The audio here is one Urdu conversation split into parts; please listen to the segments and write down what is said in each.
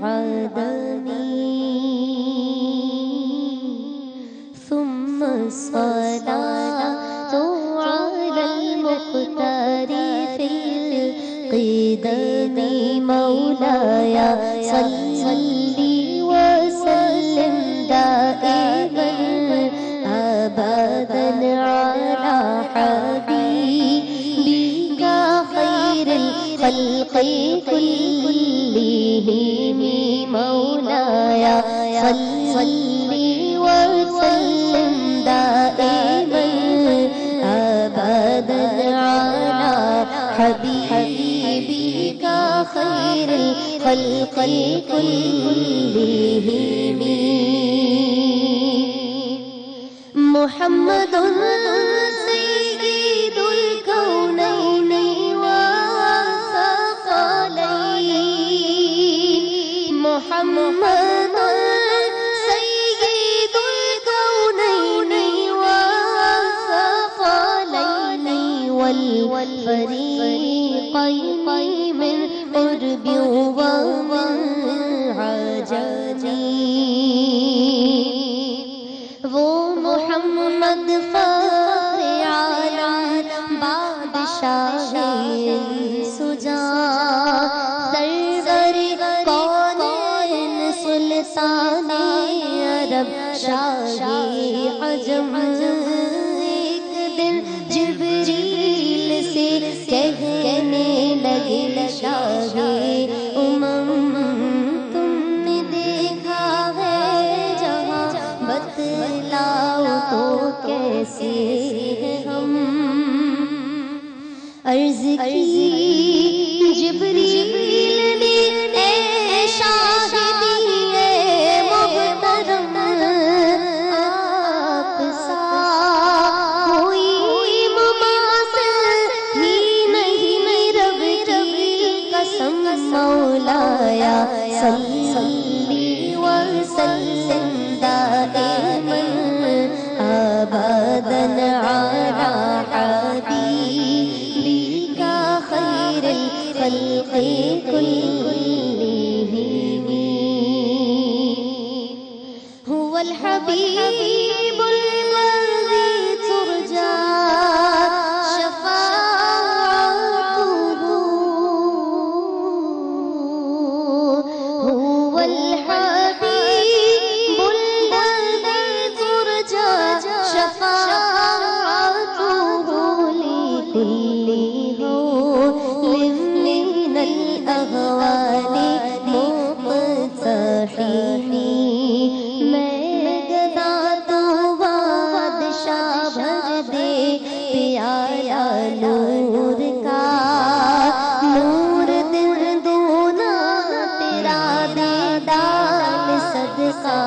العدم ثم الصلاة على المختار في القدم مولاي صل وسلم دائما أبدا على حبيبك خير الخلق كلهم مولاي صل وسلم دائما أبدا على حبيبك خير الخلق كلهم محمد سيد الكونين والثقلين محمد سيد الكونين والثقلين والفريقين من قرب ومن عجم وہ محمد فخر عالم بادشاہ سجا سرور کونین سلطان عرب شاہی عجم ایک دن جبریل سے کہنے لگے شاہی امم تم نے دیکھا ہے جہاں بتلاؤ تو کیسے ہم عرض کی جبریل نے اے شاہدی اے محترم آپ سا کوئی مماثل ہی نہیں رب کی قسم مولایا صلی وسلم دائما أبدا على حبيبك خير الخلق كلهم هو الحبيب الذي ترجى شفاعته هو الحبيب الذي ترجى شفاعته لكل هول من الأهوال مقتحم میں گدا تو بادشاہ بھر دے پیارا نور کا نور دل دونا تیرا دیدار صدقہ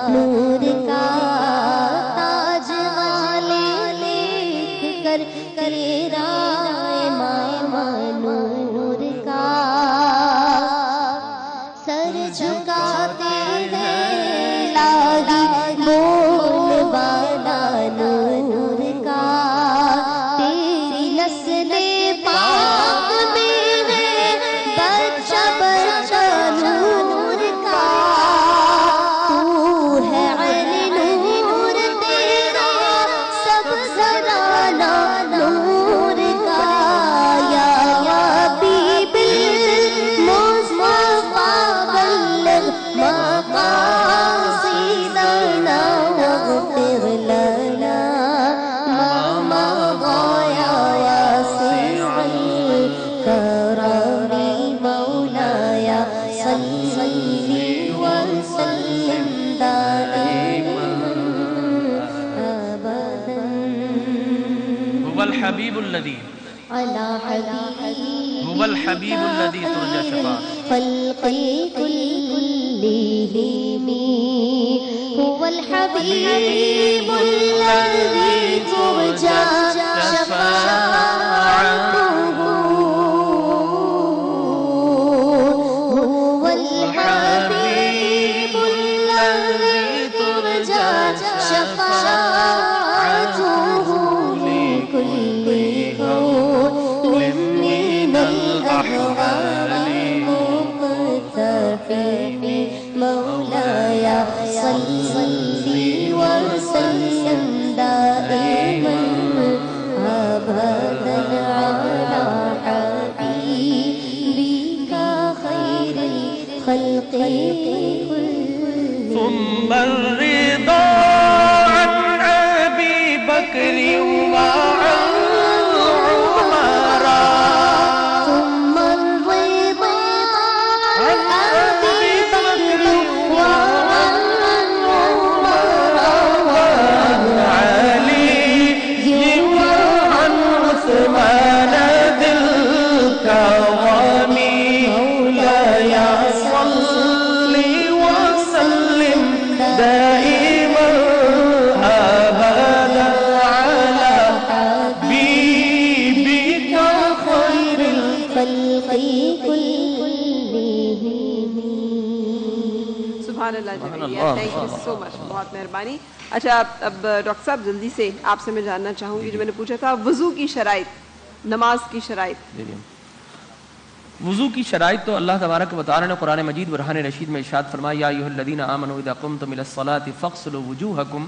نور کا تاج والے لکھ کر تیرا امام نور کا سر جھکاتے ہیں لاگی بول بالا نور کا تیری نسل پاک میں ہے بچہ بچہ نور کا تو ہے عین نور تیرا سب سرانا نور کا یا حبیب المصطفى بلغ مقاصدنا واغفر لنا ما مضى يا واسع الكرم مولاي صل وسلم دائما أبدا هو الحبيب الذي على حبيبه هو الحبيب الذي ترجى شفاعته خلق كلهم هو الحبيب الذي ترجى شفاعته هو الحبيب الذي ترجى شفاعته لكل هول من الأحوال مقتحم الرضا عن أبي بكر وعن عمر ثم الرضا عن أبي بكر وعن عمر وعن علي وعن عثمان ذي الكرم مولاي صل وسلم دائما أبدا على حبيبك خير الخلق كلهم. سبحان اللہ جمیعہ، تھینک یو سو مچ، بہت مہربانی. اچھا اب ڈاکٹر صاحب جلدی سے آپ سے میں جاننا چاہوں گی، جو میں نے پوچھا تھا وضو کی شرائط، نماز کی شرائط. وضو کی شرائط تو اللہ تبارک و تعالی نے قرآن مجید برہان رشید میں ارشاد فرمایا یا ایھا الذین آمنوا اذا قمتم الی الصلاۃ فاغسلوا وجوہکم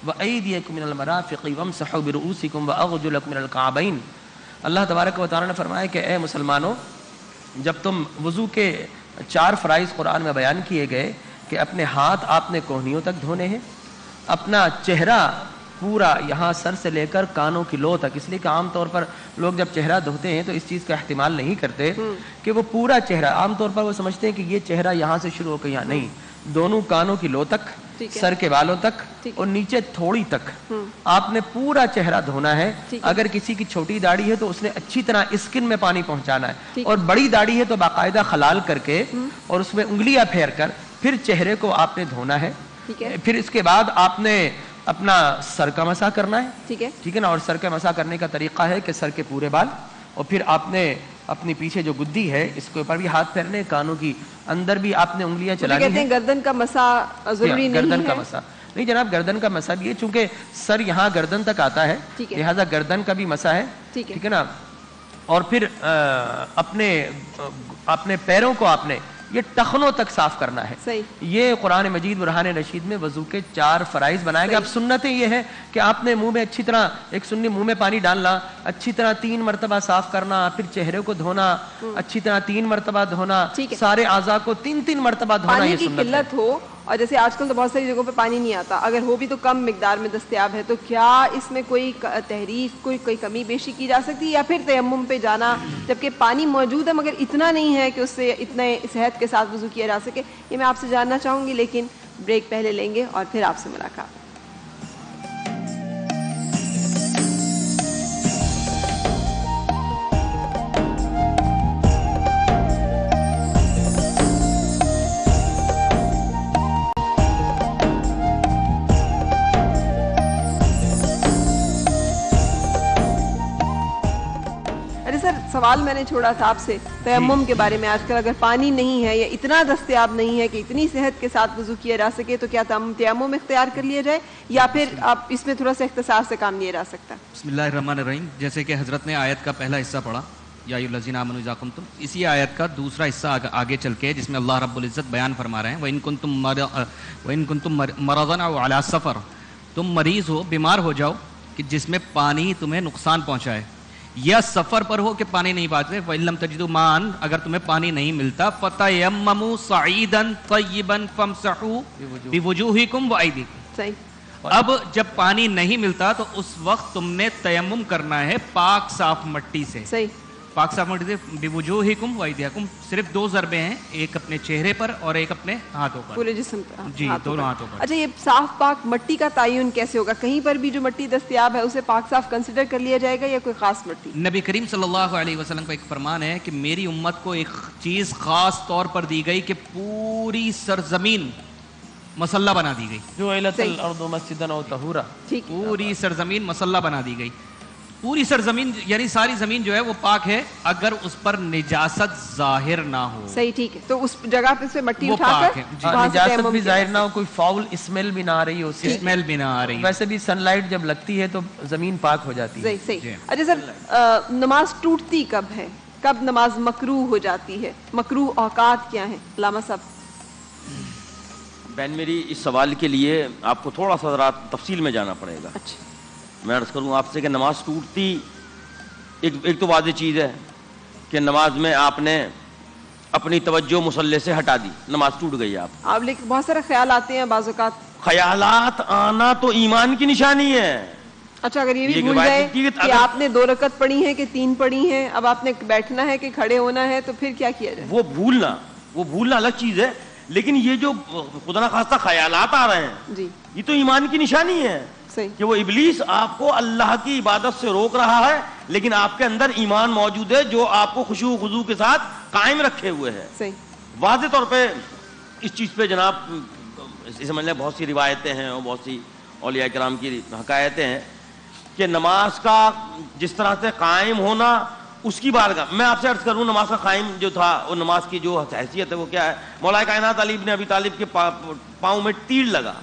وایدیکم من المرافق وامسحوا برؤوسکم وارجلکم من الکعبین. اللہ تبارک و تعالی نے فرمایا کہ اے مسلمانوں، جب تم وضو کے 4 فرائض قرآن میں بیان کیے گئے کہ اپنے ہاتھ آپ نے کوہنیوں تک دھونے ہیں، اپنا چہرہ پورا یہاں سر سے لے کر کانوں کی لو تک، اس لیے کہ عام طور پر لوگ جب چہرہ دھوتے ہیں تو اس چیز کا احتمال نہیں کرتے کہ وہ پورا چہرہ، عام طور پر وہ سمجھتے ہیں کہ یہ چہرہ یہاں سے شروع ہو کے یہاں، نہیں، دونوں کانوں کی لو تک، سر کے بالوں تک اور نیچے تھوڑی تک آپ نے پورا چہرہ دھونا ہے. اگر کسی کی چھوٹی داڑھی ہے تو اس نے اچھی طرح اسکن میں پانی پہنچانا ہے، اور بڑی داڑھی ہے تو باقاعدہ خلال کر کے اور اس میں انگلیاں پھیر کر پھر چہرے کو آپ نے دھونا ہے. پھر اس کے بعد آپ نے اپنا سر کا مسح کرنا ہے، ٹھیک ہے نا. اور سر کا مسح کرنے کا طریقہ ہے کہ سر کے پورے بال، اور پھر آپ نے اپنی پیچھے جو گدی ہے اس کے اوپر بھی ہاتھ پھیرنے، کانوں کی اندر بھی آپ نے انگلیاں چلانی ہیں. گردن کا مسح ضروری نہیں ہے؟ گردن کا مسح نہیں جناب، گردن کا مسح بھی ہے، چونکہ سر یہاں گردن تک آتا ہے لہذا گردن کا بھی مسح ہے، ٹھیک ہے نا. اور پھر اپنے پیروں کو آپ نے یہ ٹخنوں تک صاف کرنا ہے. یہ قرآن مجید برہان رشید میں وضو کے 4 فرائض بنائے گئے. اب سنتیں یہ ہے کہ آپ نے منہ میں اچھی طرح، ایک سنی منہ میں پانی ڈالنا، اچھی طرح 3 مرتبہ صاف کرنا، پھر چہرے کو دھونا اچھی طرح 3 مرتبہ دھونا، سارے اعضاء کو 3 مرتبہ دھونا. یہ سنت ہے. قلت ہو، اور جیسے آج کل تو بہت ساری جگہوں پہ پانی نہیں آتا، اگر ہو بھی تو کم مقدار میں دستیاب ہے، تو کیا اس میں کوئی تحریف، کوئی کمی بیشی کی جا سکتی ہے، یا پھر تیمم پہ جانا جبکہ پانی موجود ہے مگر اتنا نہیں ہے کہ اس سے اتنے صحت کے ساتھ وضو کیا جا سکے؟ یہ میں آپ سے جاننا چاہوں گی، لیکن بریک پہلے لیں گے اور پھر آپ سے ملاقات. سوال میں نے چھوڑا تھا آپ سے تیمم کے بارے میں. آج کل اگر پانی نہیں ہے یا اتنا دستیاب نہیں ہے کہ اتنی صحت کے ساتھ وضو کیا جا سکے، تو کیا تیمم اختیار کر لیا جائے یا پھر آپ اس میں تھوڑا سا اختصار سے کام لیا جا سکتا ہے؟ بسم اللہ الرحمن الرحیم. جیسے کہ حضرت نے آیت کا پہلا حصہ پڑھا یا ایھا الذین آمنوا اذا قمتم، اسی آیت کا دوسرا حصہ آگے چل کے جس میں اللہ رب العزت بیان فرما رہے ہیں وَإِن كُنتُم مَرَضًا أَوْ عَلَىٰ سَفَرٍ، تم مریض ہو، بیمار ہو جاؤ کہ جس میں پانی تمہیں نقصان پہنچائے، یا سفر پر ہو کہ پانی نہیں پاتے، وَإِن لَّمْ تَجِدُوا مَاءً، اگر تمہیں پانی نہیں ملتا، فَتَيَمَّمُوا صَعِيدًا طَيِّبًا فَامْسَحُوا بِوُجُوهِكُمْ وَأَيْدِيكُمْ. اب جب پانی نہیں ملتا تو اس وقت تم نے تیمم کرنا ہے پاک صاف مٹی سے. پاک صاف مٹی سے بِوُجُوهِكُمْ وَأَيْدِيكُمْ. صرف 2 ضربے ہیں، ایک اپنے چہرے پر اور ایک اپنے ہاتھوں پر، پورے جسم پر. جی، دونوں ہاتھوں پر. اچھا، یہ صاف پاک مٹی کا تعین کیسے ہوگا؟ کہیں پر بھی جو مٹی دستیاب ہے اسے پاک صاف کنسیڈر کر لیا جائے گا یا کوئی خاص مٹی؟ نبی کریم صلی اللہ علیہ وسلم کا ایک فرمان ہے کہ میری امت کو ایک چیز خاص طور پر دی گئی کہ پوری سرزمین مسلح بنا دی گئی. جعلت الارض مسجدا و طہورا، پوری سرزمین مسلح بنا دی گئی. پوری سرزمین یعنی ساری زمین جو ہے وہ پاک ہے اگر اس پر نجاست ظاہر نہ ہو. صحیح، ٹھیک ہے. تو اس جگہ پہ سے مٹی اٹھا کر نجاست بھی ظاہر نہ ہو، کوئی فاؤل اسمیل بھی نہ آ رہی ہو، اسمیل بھی نہ آ رہی. ویسے بھی سن لائٹ جب لگتی ہے تو زمین پاک ہو جاتی ہے. صحیح. اچھا سر، نماز ٹوٹتی کب ہے؟ کب نماز مکروہ ہو جاتی ہے؟ مکروہ اوقات کیا ہیں علامہ صاحب؟ بہن میری، اس سوال کے لیے آپ کو تھوڑا سا ذرا تفصیل میں جانا پڑے گا. اچھا، میں عرض کروں آپ سے کہ نماز ٹوٹتی ایک تو واضح چیز ہے کہ نماز میں آپ نے اپنی توجہ مصلی سے ہٹا دی، نماز ٹوٹ گئی. آپ لیکن بہت سارے خیال آتے ہیں بعض اوقات. خیالات آنا تو ایمان کی نشانی ہے. اچھا اگر یہ بھی بھول جائے کہ آپ نے 2 رکعت پڑھی ہیں کہ 3 پڑھی ہیں، اب آپ نے بیٹھنا ہے کہ کھڑے ہونا ہے، تو پھر کیا کیا جائے؟ وہ بھولنا الگ چیز ہے، لیکن یہ جو خدا نخواستہ خیالات آ رہے ہیں جی یہ تو ایمان کی نشانی ہے کہ وہ ابلیس آپ کو اللہ کی عبادت سے روک رہا ہے، لیکن آپ کے اندر ایمان موجود ہے جو آپ کو خشوع و خضوع کے ساتھ قائم رکھے ہوئے ہے. واضح طور پہ اس چیز پہ جناب سمجھ لیں بہت سی روایتیں ہیں اور بہت سی اولیاء کرام کی حکایتیں ہیں کہ نماز کا جس طرح سے قائم ہونا اس کی بارگاہ. میں آپ سے عرض کروں نماز کا قائم جو تھا وہ نماز کی جو حیثیت ہے وہ کیا ہے. مولا کائنات علی بن ابی طالب کے پاؤں میں تیر لگا.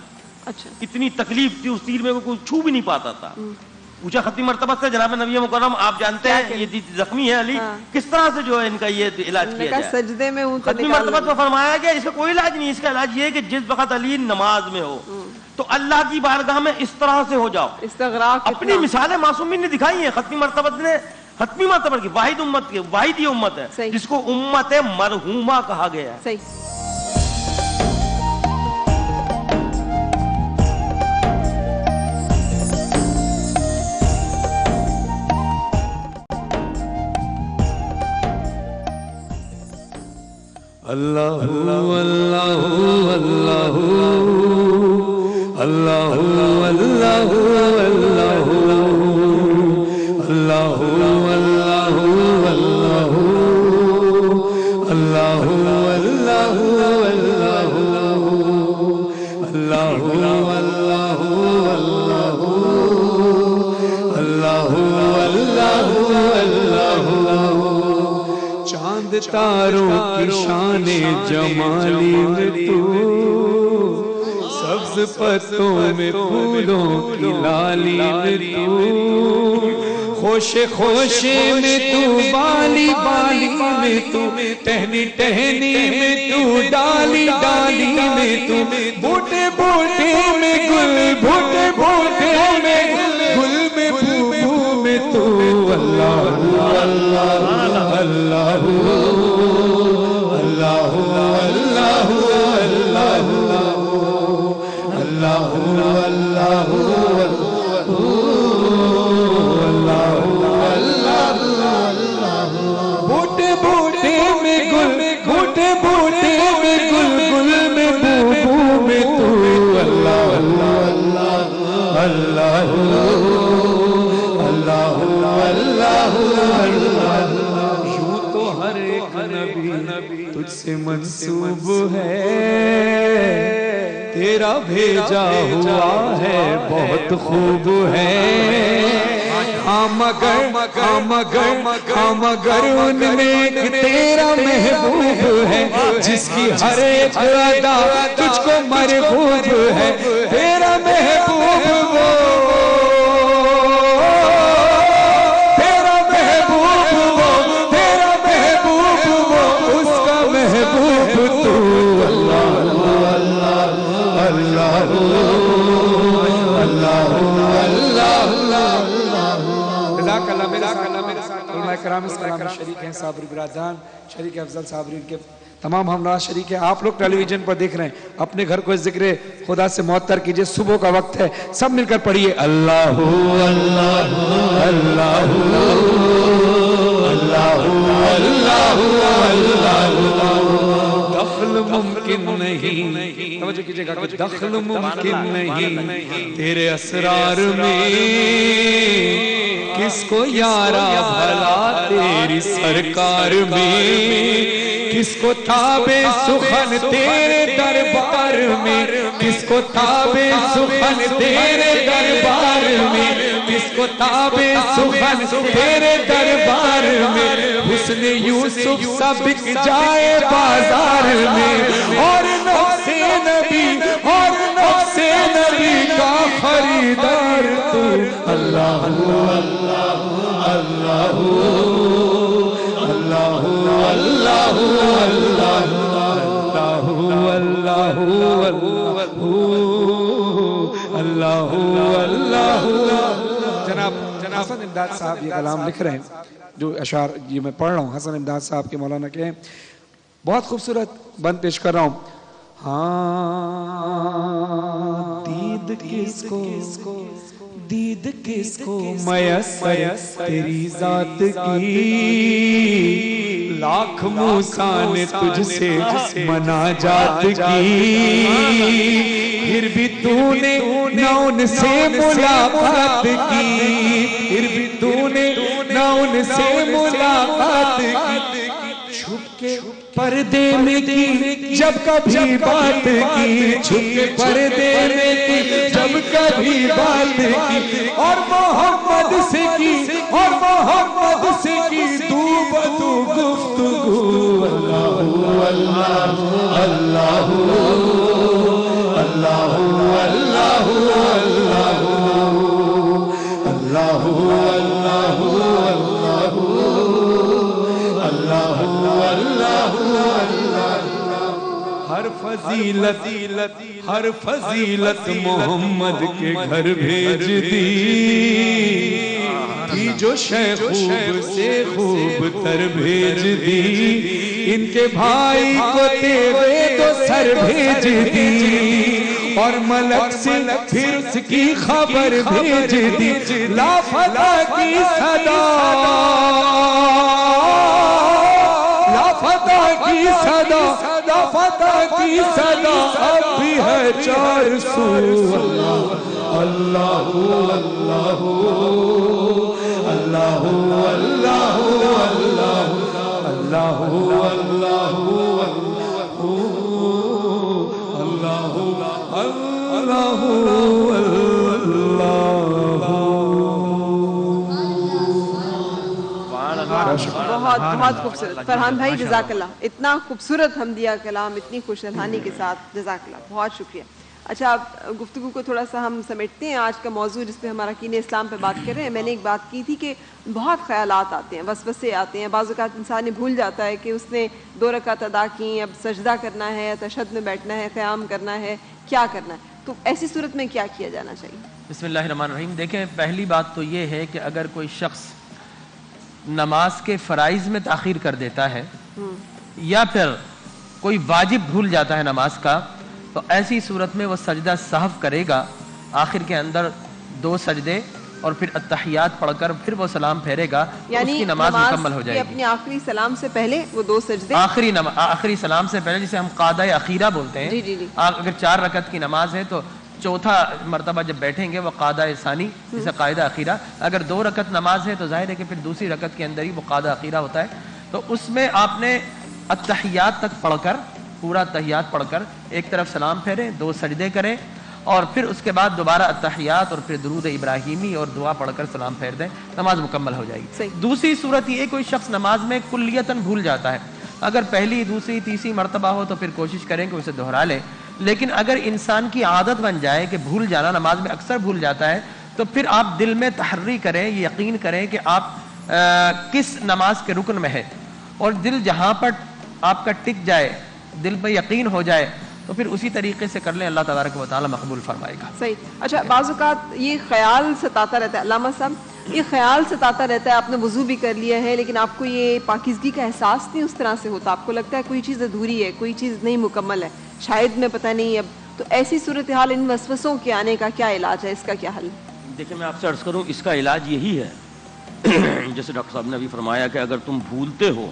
اچھا اتنی تکلیف تھی اس تیر میں وہ کوئی چھو بھی نہیں پاتا تھا. پوچھا ختمی مرتبہ سے جناب نبی مکرم آپ جانتے ہیں یہ زخمی ہے علی کس طرح سے جو ہے ان کا یہ علاج کیا جائے. سجدے میں ہوں ختمی مرتبہ پر فرمایا گیا اس کا کوئی علاج نہیں، اس کا علاج یہ ہے کہ جس وقت علی نماز میں ہو تو اللہ کی بارگاہ میں اس طرح سے ہو جاؤ. استغراق اپنی مثالیں معصومین نے دکھائی ہیں. ختمی مرتبہ کی واحد امت کی واحد ہی امت ہے جس کو امت مرحومہ کہا گیا ہے. صحیح. اللہ اللہ اللہ اللہ اللہ اللہ اللہ اللہ اللہ اللہ چاند تاروں کی شان جمالی میں تو سبز پتوں میں پھولوں کی لالی میں تو خوشے خوشے میں تو بالی بالی میں تو ٹہنی ٹہنی میں تو ڈالی ڈالی میں تو بوٹے بوٹے میں گل بوٹے بوٹے میں گل میں بھو میں تو اللہ اللہ اللہ اللہ اللہ بوٹے بوٹے میں گل بوٹے بوٹے میں گل گل میں بو میں تو اللہ اللہ اللہ اللہ اللہ. یوں تو ہر ایک نبی تجھ سے منسوب ہے، تیرا بھیجا ہوا ہے بہت خوب ہے. مگر ان میں ایک تیرا محبوب ہے جس کی ہر ایک ادا تجھ کو مرغوب ہے. تیرا محبوب وہ تیرا محبوب وہ تیرا محبوب وہ اس کا محبوب تو اللہ اللہ اللہ اللہ اللہ. جزاک اللہ میرے ساتھ علماء کرام اس کلام میں شریک ہیں، صابری برادران شریک افضل صابرین کے تمام ہمراہ شریک ہیں. آپ لوگ ٹیلی ویژن پر دیکھ رہے ہیں، اپنے گھر کو اس ذکر خدا سے معطر کیجئے. صبح کا وقت ہے، سب مل کر پڑھیے اللہ اللہ اللہ اللہ اللہ. دخل ممکن نہیں، توجہ کیجئے گا کہ دخل ممکن نہیں تیرے اسرار میں، کس کو یارا بھلا تیری سرکار میں، کس کو تابے سخن تیرے دربار میں، کس کو تابے سخن تیرے دربار میں، کس کو تابے سخن تیرے دربار میں. حسن یوسف سا بک جائے بازار میں، اور نفس نبی اور نفس نبی کا خریدار تو اللہ اللہ اللہ اللہ اللہ اللہ اللہ اللہ. جناب حسن امداد صاحب یہ کلام لکھ رہے ہیں، جو اشعار یہ میں پڑھ رہا ہوں حسن امداد صاحب کے مولانا کے ہیں. بہت خوبصورت بند پیش کر رہا ہوں. ہاں دید کس کو دید کس کو میسر تیری ذات کی، لاکھ موسیٰ نے تجھ سے مناجات کی، پھر بھی تو نے نہ ان سے ملاقات کی، پھر بھی تو نے نہ ان سے ملاقات کی، چھپ کے پردے میں کی جب کبھی بات کی، چھپ کے پردے میں کی جب کبھی بات کی، اور محمد سے کی اور محمد سے کی دو بدو گفتگو. اللہ اللہ اللہ اللہ اللہ اللہ اللہ اللہ اللہ ہر فضیلت محمد کے گھر بھیج دی تھی، جو شیخ خوب سے خوب تر بھیج دی، ان کے بھائی کو تیرے تو سر بھیج دی، اور ملک سے پھر اس کی خبر بھیج دی، لافتہ کی صدا لافتہ کی صدا لافتہ کی صدا اب بھی ہے 400. اللہ اللہ اللہ اللہ اللہ اللہ اللہ اللہ بہت بہت خوبصورت. فرحان بھائی جزاک اللہ، اتنا خوبصورت حمدیہ کلام اتنی خوش الحانی کے ساتھ، جزاک اللہ، بہت شکریہ. اچھا گفتگو کو تھوڑا سا ہم سمیٹتے ہیں. آج کا موضوع جس پہ ہمارا کین اسلام پہ بات کر رہے ہیں، میں نے ایک بات کی تھی کہ بہت خیالات آتے ہیں، وسوسے آتے ہیں، بعض اوقات انسان بھول جاتا ہے کہ اس نے 2 رکعت ادا کی، اب سجدہ کرنا ہے، تشہد میں بیٹھنا ہے، قیام کرنا ہے، کیا کرنا ہے. تو ایسی صورت میں کیا کیا جانا چاہیے؟ بسم اللہ الرحمن الرحیم. دیکھیں پہلی بات تو یہ ہے کہ اگر کوئی شخص نماز کے فرائض میں تاخیر کر دیتا ہے یا پھر کوئی واجب بھول جاتا ہے نماز کا، تو ایسی صورت میں وہ سجدہ سہو کرے گا، آخر کے اندر 2 سجدے اور پھر التحیات پڑھ کر پھر وہ سلام پھیرے گا، یعنی اس کی نماز مکمل ہو جائے گی. اپنے آخری سلام سے پہلے وہ 2 سجدے، آخری سلام سے پہلے، جسے ہم قادہ اخیرہ بولتے ہیں. اگر 4 رکعت کی نماز ہے تو چوتھا مرتبہ جب بیٹھیں گے وہ قادہ ثانی، جسے قاعدہ اخیرہ. اگر 2 رکعت نماز ہے تو ظاہر ہے کہ پھر دوسری رکعت کے اندر ہی وہ قادہ اخیرہ ہوتا ہے. تو اس میں آپ نے التحیات تک پڑھ کر، پورا تحیات پڑھ کر ایک طرف سلام پھیریں، 2 سجدے کریں، اور پھر اس کے بعد دوبارہ التحیات اور پھر درود ابراہیمی اور دعا پڑھ کر سلام پھیر دیں، نماز مکمل ہو جائے گی. دوسری صورت یہ کوئی شخص نماز میں کلیتاً بھول جاتا ہے، اگر پہلی، دوسری، تیسری مرتبہ ہو تو پھر کوشش کریں کہ اسے دہرا لے. لیکن اگر انسان کی عادت بن جائے کہ بھول جانا، نماز میں اکثر بھول جاتا ہے، تو پھر آپ دل میں تحری کریں، یقین کریں کہ آپ کس نماز کے رکن میں ہے، اور دل جہاں پر آپ کا ٹک جائے، دل پہ یقین ہو جائے، تو پھر اسی طریقے سے کر لیں، اللہ تبارک و تعالی مقبول فرمائے گا. صحیح. اچھا بعض اوقات یہ خیال ستاتا رہتا ہے، علامہ صاحب یہ خیال ستاتا رہتا ہے، آپ نے وضو بھی کر لیا ہے لیکن آپ کو یہ پاکیزگی کا احساس نہیں اس طرح سے ہوتا، آپ کو لگتا ہے کوئی چیز ادھوری ہے، کوئی چیز نہیں مکمل ہے، شاید میں پتہ نہیں اب. تو ایسی صورتحال، ان وسوسوں کے آنے کا کیا علاج ہے، اس کا کیا حل؟ دیکھیں میں آپ سے عرض کروں، اس کا علاج یہی ہے جیسے ڈاکٹر صاحب نے ابھی فرمایا کہ اگر تم بھولتے ہو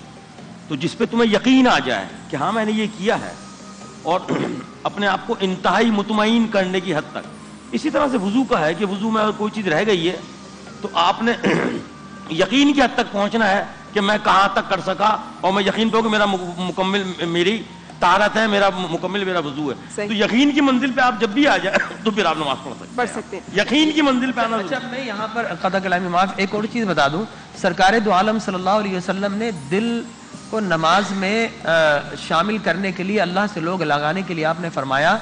تو جس پہ تمہیں یقین آ جائے کہ ہاں میں نے یہ کیا ہے، اور اپنے آپ کو انتہائی مطمئن کرنے کی حد تک. اسی طرح سے وضو کا ہے کہ وضو میں اگر کوئی چیز رہ گئی ہے تو آپ نے یقین کی حد تک پہنچنا ہے کہ میں کہاں تک کر سکا، اور میں یقین پہ ہوں کہ میرا مکمل میری طہارت ہے، میرا مکمل میرا وضو ہے. تو یقین کی منزل پہ آپ جب بھی آ جائیں تو پھر آپ نماز پڑھ سکتے ہیں. یقین کی منزل پہ آنا. اچھا میں یہاں پر قطع کلامی معاف ایک اور چیز بتا دوں، سرکار دو عالم صلی اللہ علیہ وسلم نے دل کو نماز میں شامل کرنے کے لیے، اللہ سے لوگ لگانے کے لیے آپ نے فرمایا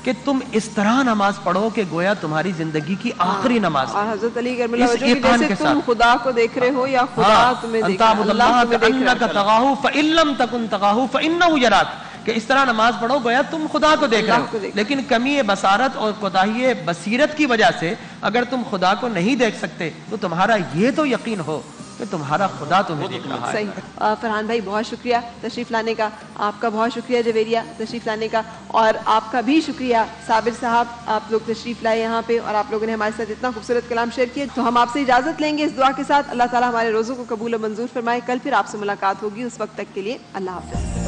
کہ تم اس طرح نماز پڑھو کہ گویا تمہاری زندگی کی آخری نماز. اور حضرت علی کرم اللہ وجہ کہ جیسے تم خدا کو دیکھ رہے ہو یا خدا تمہیں دیکھ رہا ہے، اللہ تمہیں دیکھ رہا ہے. تغاہو فإن لم تکن تغاہو فإنہ یراک، کہ اس طرح نماز پڑھو گویا تم خدا کو دیکھ رہے ہو. لیکن کمی بصارت اور کوتاہی بصیرت کی وجہ سے اگر تم خدا کو نہیں دیکھ سکتے تو تمہارا یہ تو یقین ہو کہ تمہارا خدا تمہیں دیکھ رہا ہے. صحیح. فرحان بھائی بہت شکریہ تشریف لانے کا, آپ کا بہت شکریہ جویریہ تشریف لانے کا, اور آپ کا بھی شکریہ صابر صاحب, آپ لوگ تشریف لائے یہاں پہ اور آپ لوگوں نے ہمارے ساتھ اتنا خوبصورت کلام شیئر کیا. تو ہم آپ سے اجازت لیں گے اس دعا کے ساتھ, اللہ تعالیٰ ہمارے روزوں کو قبول و منظور فرمائے. کل پھر آپ سے ملاقات ہوگی, اس وقت تک کے لیے اللہ حافظ.